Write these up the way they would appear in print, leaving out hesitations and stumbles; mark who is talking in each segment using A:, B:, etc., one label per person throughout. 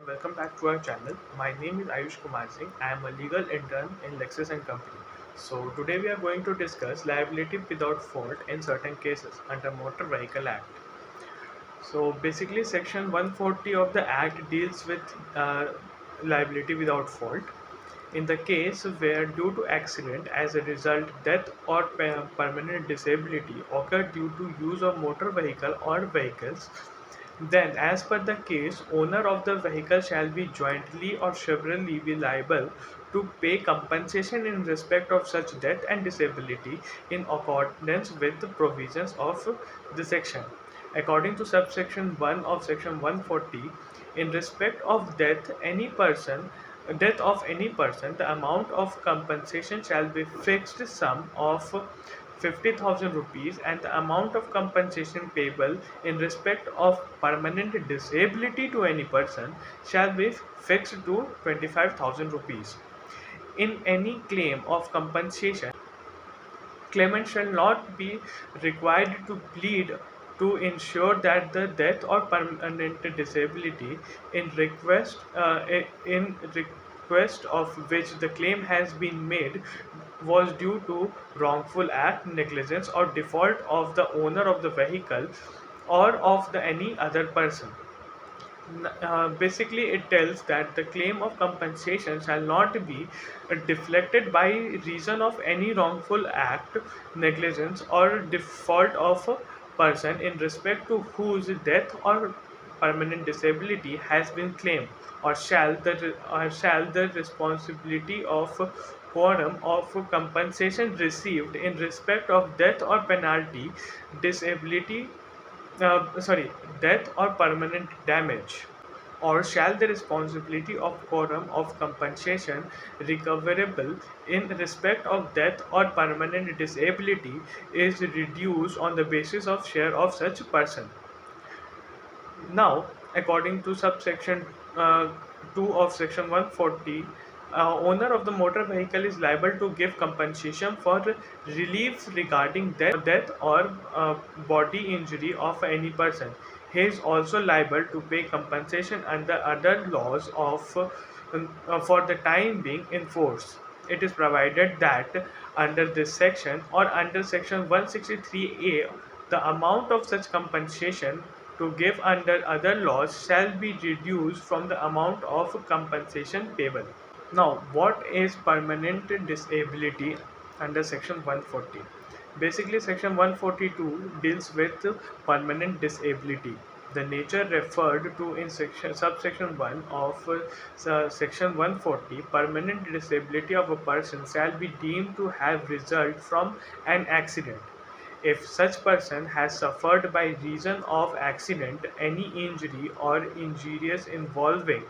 A: welcome back to our channel. My name is Ayush Kumar Singh. I am a legal intern in Lexis and Company. So today we are going to discuss liability without fault in certain cases under Motor Vehicle Act. So basically section 140 of the act deals with liability without fault. In the case where due to accident as a result death or permanent disability occurred due to use of motor vehicle or vehicles, then as per the case owner of the vehicle shall be jointly or severally be liable to pay compensation in respect of such death and disability in accordance with the provisions of the section. According to subsection 1 of section 140, in respect of death of any person, the amount of compensation shall be fixed sum of 50,000 rupees, and the amount of compensation payable in respect of permanent disability to any person shall be fixed to 25,000 rupees. In any claim of compensation, claimant shall not be required to plead to ensure that the death or permanent disability in request of which the claim has been made was due to wrongful act, negligence, or default of the owner of the vehicle or of any other person. Basically it tells that the claim of compensation shall not be deflected by reason of any wrongful act, negligence, or default of a person in respect to whose death or permanent disability has been claimed, or shall the responsibility of quantum of compensation received in respect of death or penalty disability death or permanent damage, or shall the responsibility of quantum of compensation recoverable in respect of death or permanent disability is reduced on the basis of share of such person. Now, according to subsection 2 of section 140, owner of the motor vehicle is liable to give compensation for relief regarding death or body injury of any person. He is also liable to pay compensation under other laws for the time being in force. It is provided that under this section or under section 163A, the amount of such compensation to give under other laws shall be reduced from the amount of compensation payable. Now, what is permanent disability under section 140? Basically, section 142 deals with permanent disability. The nature referred to in subsection 1 of section 140, permanent disability of a person shall be deemed to have result from an accident. If such person has suffered by reason of accident any injury or injuries involving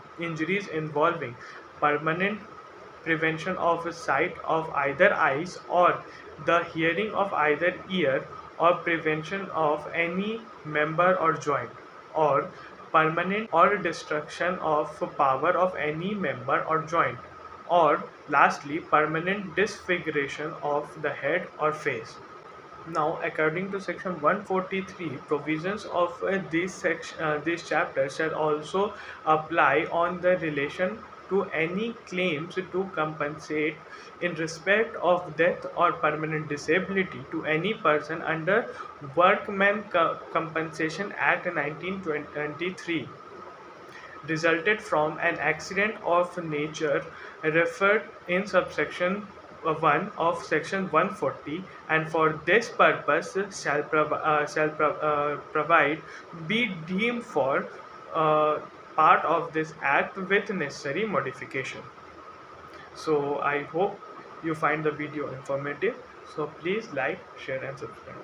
A: permanent prevention of sight of either eyes or the hearing of either ear, or prevention of any member or joint, or permanent or destruction of power of any member or joint, or lastly permanent disfiguration of the head or face. Now, according to section 143, provisions of this chapter shall also apply on the relation to any claims to compensate in respect of death or permanent disability to any person under Compensation Act 1923 resulted from an accident of nature referred in subsection 1 of section 140, and for this purpose shall provide be deemed for part of this act with necessary modification. So I hope you find the video informative. So please like, share and subscribe.